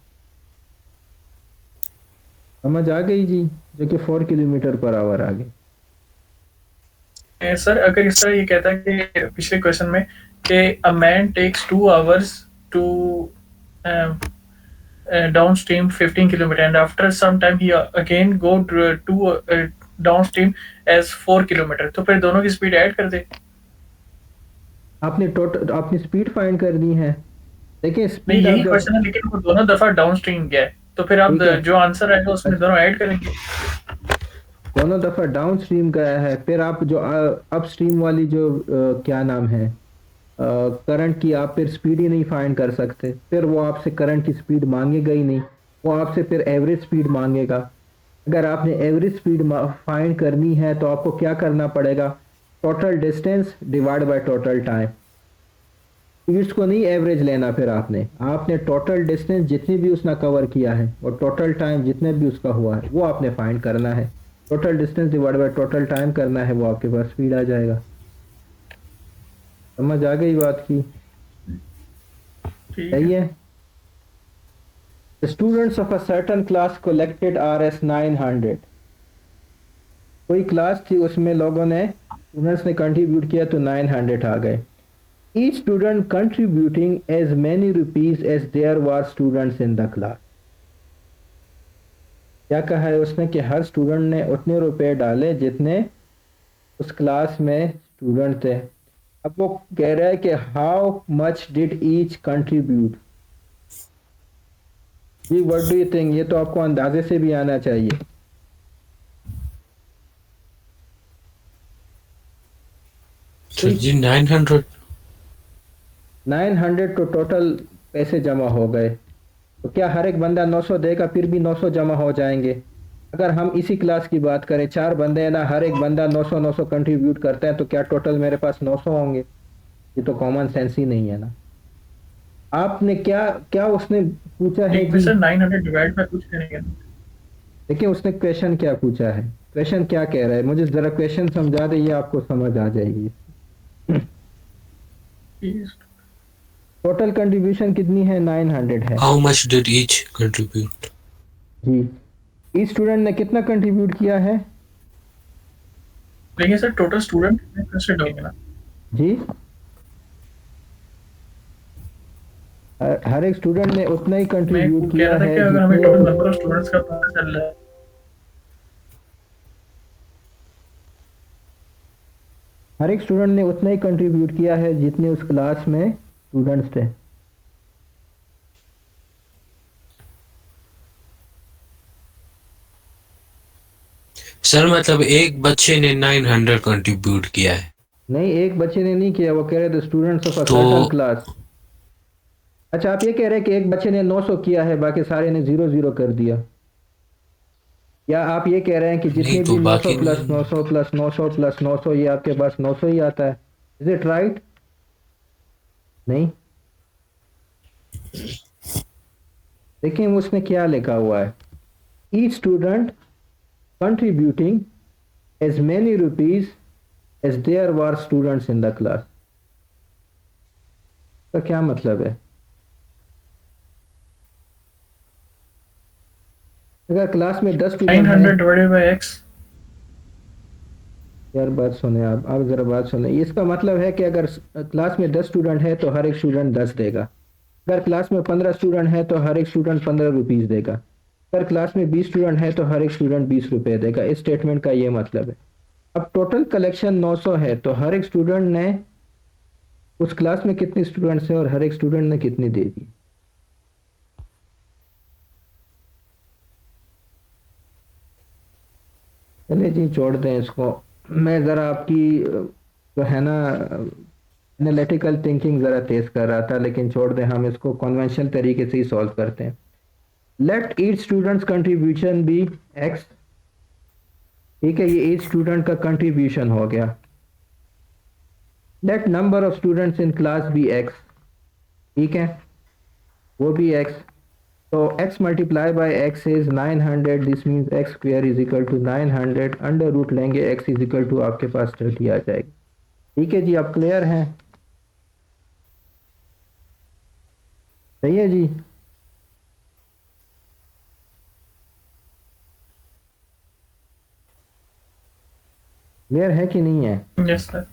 समझ आ गई जी? जो कि 4 किलोमीटर पर आवर आ गई। सर अगर इस तरह ये कहता है कि पिछले क्वेश्चन में कि a man takes 2 hours to downstream 15 kilometer and after some time he again go to downstream as 4 kilometer, तो फिर दोनों की स्पीड ऐड कर दे। आपने टोटल अपनी स्पीड फाइंड करनी है। देखिए नहीं स्पीड आप यही जब, क्वेश्चन है लेकिन वो दोनों दफा डाउनस्ट्रीम गया है, तो फिर आप ठीक है, जो आंसर आएगा उसमें दोनों ऐड करेंगे। दोनों दफा डाउन स्ट्रीम गया है, फिर आप जो अप स्ट्रीम वाली जो क्या नाम है करंट की, आप फिर स्पीड ही नहीं फाइंड कर सकते। फिर वो आपसे करंट की स्पीड मांगेगा ही नहीं, वो आपसे फिर एवरेज स्पीड मांगेगा। अगर आपने एवरेज स्पीड फाइंड करनी है तो आपको क्या करना पड़ेगा? Total distance divide by total time. Speeds को नहीं एवरेज लेना, फिर आपने टोटल डिस्टेंस जितनी भी उसने कवर किया है और टोटल टाइम जितने भी उसका हुआ है वो आपने फाइंड करना है। Total distance divide by total time करना है, वो आपके पास स्पीड आ जाएगा। समझ आ गई बात की? ठीक सही है। है। The students of a certain class collected RS 900। कोई क्लास थी उसमें लोगों ने, स्टूडेंट्स ने कंट्रीब्यूट किया तो 900 आ गए। Each student contributing as many rupees as there were students in the class। क्या कहा है उसने कि हर स्टूडेंट ने उतने रुपए डाले जितने उस क्लास में स्टूडेंट थे। अब वो कह रहा है कि how much did each contribute. जी व्हाट डू यू थिंक, ये तो आपको अंदाजे से भी आना चाहिए। सर जी 900। 900 तो टोटल पैसे जमा हो गए, तो क्या हर एक बंदा 900 देगा? फिर भी 900 जमा हो जाएंगे। अगर हम इसी क्लास की बात करें, 4 बंदे हैं ना, हर एक बंदा 900 900 कंट्रीब्यूट करते हैं, तो क्या टोटल मेरे पास 900 होंगे? ये तो कॉमन सेंस ही नहीं है ना। आपने क्या क्या उसने पूछा है एक में जी? सर 900 डिवाइड बाय कुछ करेंगे। देखिए उसने क्वेश्चन क्या पूछा है, क्वेश्चन क्या कह रहा है, मुझे जरा क्वेश्चन समझा दे, ये आपको समझ आ जाएगी। टोटल कंट्रीब्यूशन कितनी है? 900 है how much did each contribute? जी। इस स्टूडेंट ने कितना कंट्रीब्यूट किया है लेकिन सर टोटल स्टूडेंट इंटरेस्टेड होंगे ना। जी? हर एक स्टूडेंट ने उतना ही मैं कंट्रीब्यूट कह किया रहा था है कि अगर हमें जितने, टोटल नंबर ऑफ स्टूडेंट्स का पता चल रहा है। हर एक स्टूडेंट ने उतना ही कंट्रीब्यूट किया है जितने उस क्लास में स्टूडेंट्स थे। सर मतलब एक बच्चे ने 900 कंट्रीब्यूट किया है नहीं, एक बच्चे ने नहीं किया, वो कह रहे थे स्टूडेंट्स ऑफ अ तो सर्टन क्लास। अच्छा, आप ये कह रहे हैं कि एक बच्चे ने 900 किया है, बाकी सारे ने 0 0 कर दिया, या आप ये कह रहे हैं कि नहीं जितने तो भी 900 बाकी प्लस 900 प्लस 900 प्लस 900 ये आपके पास 900 ही आता है? Is it right? नहीं, देखिए उसमें क्या लिखा हुआ है, each student contributing as many rupees as there were students in the class। का क्या मतलब है? अगर क्लास में 10 स्टूडेंट हैं, 900 डिवाइडेड बाय x। यार बात सुने, आप जरा बात सुने, इसका मतलब है कि अगर क्लास में 10 स्टूडेंट है तो हर एक स्टूडेंट 10 देगा। अगर क्लास में 15 स्टूडेंट है तो हर एक स्टूडेंट 15 रुपीज देगा। अगर क्लास में 20 स्टूडेंट है तो हर एक स्टूडेंट 20 रुपए देगा। इस स्टेटमेंट का ये मतलब है। अब टोटल कलेक्शन 900 है, तो हर एक स्टूडेंट ने, उस क्लास में कितने स्टूडेंट्स हैं और हर एक स्टूडेंट ने कितनी दे दी? चलिए जी छोड़ दें इसको। मैं ज़रा आपकी जो है ना एनालिटिकल थिंकिंग ज़रा तेज़ कर रहा था, लेकिन छोड़ दें, हम इसको कन्वेंशनल तरीके से ही सॉल्व करते हैं। Let each students contribution be x. ठीक है, ये ईच स्टूडेंट का कंट्रीब्यूशन हो गया। Let number of students in class be x. ठीक है, वो भी एक्स। तो x multiply by x is 900, this means x square is equal to 900, under root लेंगे x इज इक्वल टू आपके पास 30 आ जाएगी। ठीक है जी, आप क्लियर हैं? सही है जी। क्लियर है कि नहीं है? Yes sir.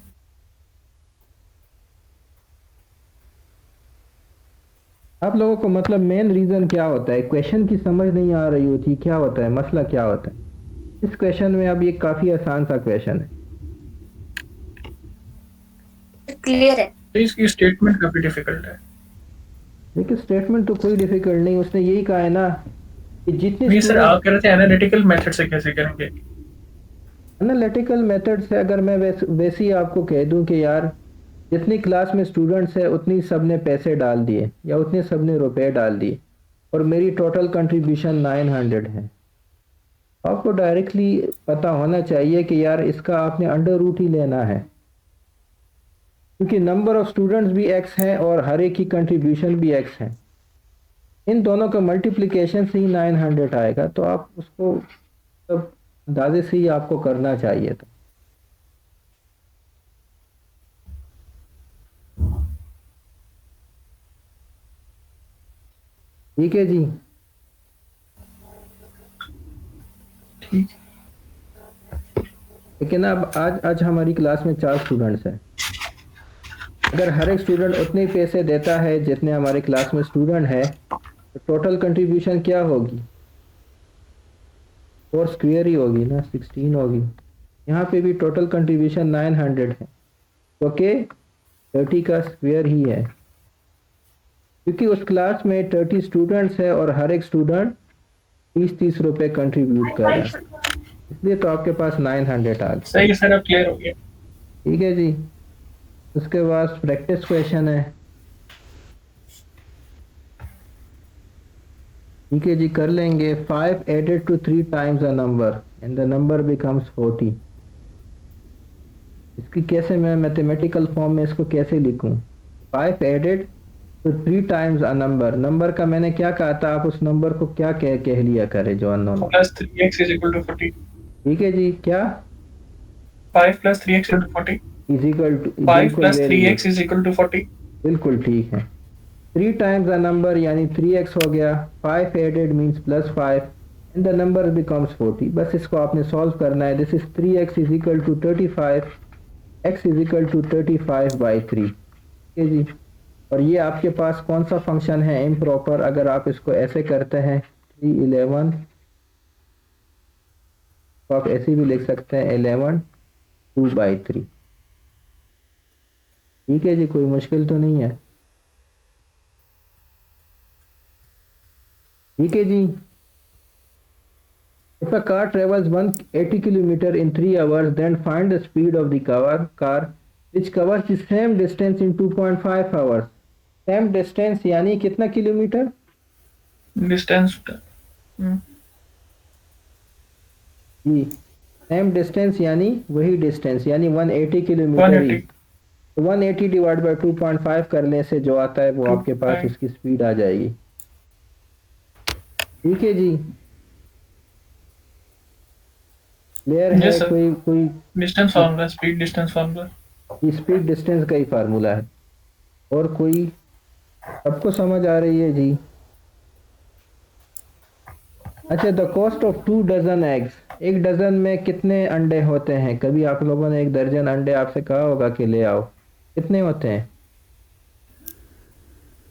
आप लोगों को मतलब मेन रीजन क्या होता है? क्वेश्चन की समझ नहीं आ रही होती, क्या होता है, मसला क्या होता है इस क्वेश्चन में? अब ये काफी आसान सा क्वेश्चन है। क्लियर है। तो इसकी स्टेटमेंट काफी डिफिकल्ट है। देखिए स्टेटमेंट तो कोई डिफिकल्ट नहीं, उसने यही कहा है ना कि जितने नहीं सर, आप स्टूडेंट, कह रहे थे एनालिटिकल मेथड से कैसे करेंगे। एनालिटिकल मेथड से अगर मैं वैसे ही आपको कह दूं कि यार जितनी क्लास में स्टूडेंट्स है उतनी सब ने पैसे डाल दिए या उतने सब ने रुपए डाल दिए और मेरी टोटल कंट्रीब्यूशन 900 है, आपको डायरेक्टली पता होना चाहिए कि यार इसका आपने अंडर रूट ही लेना है, क्योंकि नंबर ऑफ स्टूडेंट्स भी एक्स है और हर एक की कंट्रीब्यूशन भी एक्स है। इन दोनों का मल्टीप्लिकेशन से ही 900 आएगा, तो आप उसको सब अंदाजे से ही आपको करना चाहिए था। ठीक है जी। ठीक। लेकिन अब आज हमारी क्लास में 4 स्टूडेंट्स हैं। अगर हर एक स्टूडेंट उतने ही पैसे देता है जितने हमारे क्लास में स्टूडेंट है, तो टोटल कंट्रीब्यूशन क्या होगी? 4 स्क्वायर ही होगी ना, 16 होगी। यहाँ पे भी टोटल कंट्रीब्यूशन 900 है, ओके, 30 का स्क्वायर ही है। क्योंकि उस क्लास में 30 स्टूडेंट्स है और हर एक स्टूडेंट 30-30 रुपए कंट्रीब्यूट कर रहा है, इसलिए तो आपके पास 900 आ गया। सही है सर, अब क्लियर हो गया। ठीक है जी। उसके बाद प्रैक्टिस क्वेश्चन है। ठीक है जी, कर लेंगे। 5 added to 3 times a number and the number becomes 40। इसकी कैसे मैं मैथमेटिकल फॉर्म में इसको कैसे लिखूं? 5 added to 3 times a number, number का मैंने क्या कहा था, आप उस नंबर को क्या कह लिया करें जो unknown. Plus 3x is equal to 40। ठीक है जी, क्या 5 plus 3x equal to 40। Is equal to, 5 बिल्कुल plus very good, 3x is equal to 40। बिल्कुल ठीक है। 3 टाइम्स अ नंबर यानी 3x हो गया, 5 added means plus 5 and the number becomes 40। बस इसको आपने सॉल्व करना है। This is 3x is equal to 35, x is equal to 35/3। ठीक है जी। और ये आपके पास कौन सा फंक्शन है इम्प्रॉपर? अगर आप इसको ऐसे करते हैं 311, तो आप ऐसे भी लिख सकते हैं 11 2/3। ठीक है जी, कोई मुश्किल तो नहीं है। ठीक है जी। If a car travels 180 km in 3 hours, then find the speed of the car which covers the same distance in 2.5 hours. Same distance यानी कितना किलोमीटर? डिस्टेंस जी, सेम डिस्टेंस यानी वही डिस्टेंस, यानी 180 किलोमीटर ही। 180 तो 180 डिवाइड बाई 2.5 करने से जो आता है वो आपके पास इसकी स्पीड आ जाएगी। ठीक है जी, क्लियर है? Yes, sir. कोई distance formula, speed distance formula. Speed distance का ही फार्मूला है। और कोई सबको समझ आ रही है जी? अच्छा, the cost of 2 dozen eggs, एक डजन में कितने अंडे होते हैं? कभी आप लोगों ने एक दर्जन अंडे आपसे कहा होगा कि ले आओ, कितने होते हैं?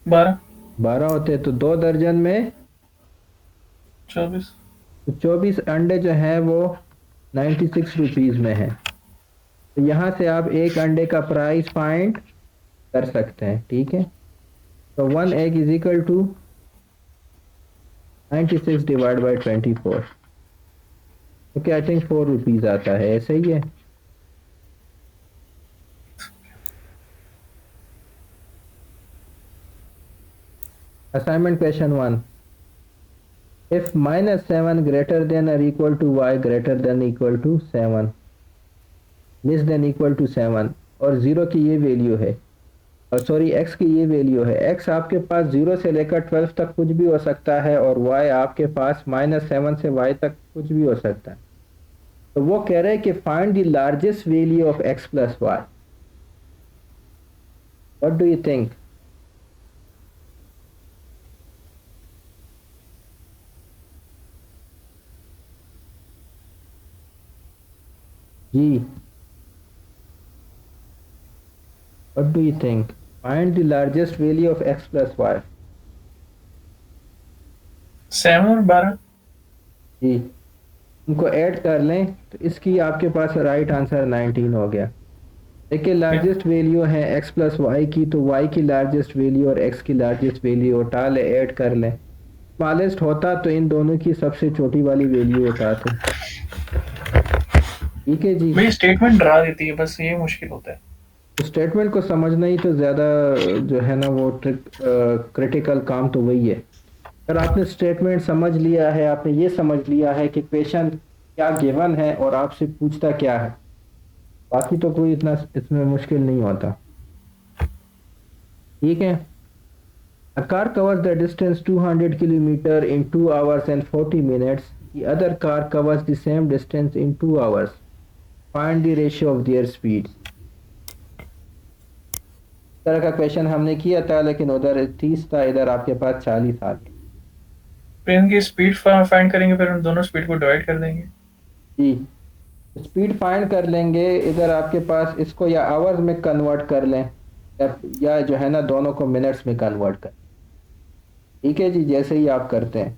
12 होते हैं। तो 2 दर्जन में 24। तो 24 अंडे जो हैं वो 96 रुपीज़ में है। तो यहाँ से आप एक अंडे का प्राइस फाइंड कर सकते हैं। ठीक है, तो 1 egg is equal to 96 divide by 24। Okay, I think 4 rupees आता है, ऐसे ही है। Assignment question 1, if -7 greater than or equal to y greater than equal to 7 less than equal to 7 और 0 की ये वैल्यू है, और सॉरी x की ये वैल्यू है। x आपके पास 0 से लेकर 12 तक कुछ भी हो सकता है और y आपके पास -7 से y तक कुछ भी हो सकता है। तो वो कह रहे हैं कि find the largest value of x plus y. What do you think? जी, what do you think? Find the largest value of x plus y. 7 और 12। जी, उनको ऐड कर लें तो इसकी आपके पास राइट आंसर 19 हो गया। देखिए, लार्जेस्ट वैल्यू है x प्लस वाई की, तो y की लार्जेस्ट वैल्यू और x की लार्जेस्ट वैल्यू उठा ले, ऐड कर लें। स्मॉलेस्ट होता तो इन दोनों की सबसे छोटी वाली वैल्यू उठाते। ठीक है जी। भाई स्टेटमेंट डरा देती है, बस ये मुश्किल होता है। स्टेटमेंट को समझना ही तो ज़्यादा जो है ना वो क्रिटिकल काम तो वही है। अगर आपने स्टेटमेंट समझ लिया है, आपने ये समझ लिया है कि क्वेश्चन क्या गिवन है और आपसे पूछता क्या है, बाकी तो कोई इतना इसमें मुश्किल नहीं होता। ठीक है। A car covers the distance 200 kilometer in 2 hours and 40 minutes. The other car covers the same distance in 2 hours. Find the ratio of their speeds. इस तरह का क्वेश्चन हमने किया था, लेकिन उधर 30 था, इधर आपके पास 40 आ गए। फिर इनकी स्पीड फाइंड करेंगे, फिर हम दोनों स्पीड को डिवाइड कर देंगे। जी, स्पीड फाइंड कर लेंगे। इधर आपके पास इसको या आवर्स में कन्वर्ट कर लें या जो है ना दोनों को मिनट्स में कन्वर्ट कर। ठीक है जी, जैसे ही आप करते हैं।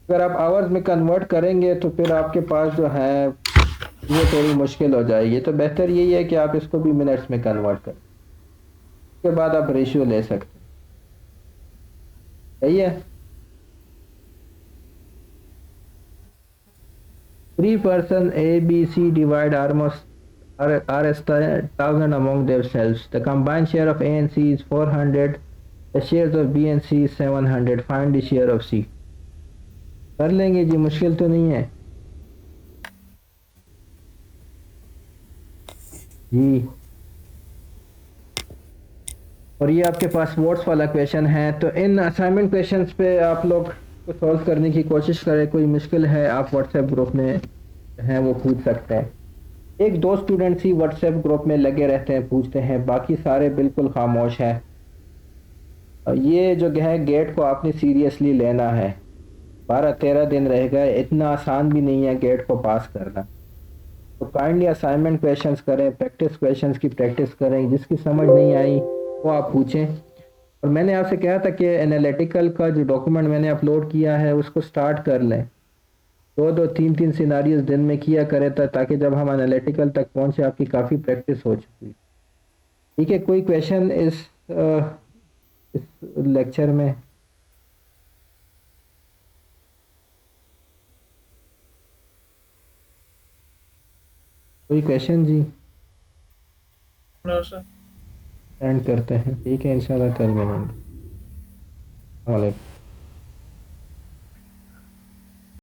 अगर आप आवर्स में कन्वर्ट करेंगे तो फिर आपके पास जो है ये थोड़ी मुश्किल हो जाएगी। तो बेहतर यही है कि आप इसको भी मिनट्स में कन्वर्ट करें, उसके बाद आप रेशियो ले सकते हैं। सही है। 3 person A, B, C divide almost are as 1,000 among themselves. The combined share of A and C is 400. The shares of B and C is 700. Find the share of C. कर लेंगे जी, मुश्किल तो नहीं है जी। और ये आपके पास वोट्स वाला क्वेश्चन है, तो इन असाइनमेंट क्वेश्चंस पे आप लोग को सॉल्व करने की कोशिश करें। कोई मुश्किल है आप व्हाट्सएप ग्रुप में हैं वो पूछ सकते हैं। एक दो स्टूडेंट्स ही व्हाट्सएप ग्रुप में लगे रहते हैं, पूछते हैं, बाकी सारे बिल्कुल खामोश हैं। ये जो है गेट को आपने सीरियसली लेना है। 12-13 दिन रह गए, इतना आसान भी नहीं है गेट को पास करना। तो काइंडली असाइनमेंट क्वेश्चंस करें, प्रैक्टिस क्वेश्चंस की प्रैक्टिस करें। जिसकी समझ नहीं आई वो आप पूछें। और मैंने आपसे कहा था कि एनालिटिकल का जो डॉक्यूमेंट मैंने अपलोड किया है उसको स्टार्ट कर लें। 2-2, 3-3 सिनारियोज दिन में किया करें ताकि जब हम एनालिटिकल तक पहुंचे आपकी काफ़ी प्रैक्टिस हो चुकी। ठीक है, कोई क्वेश्चन इस लेक्चर में? कोई क्वेश्चन जी? No sir. एंड करते हैं, ठीक है, इंशाल्लाह कल मिलेंगे। वालेकुम।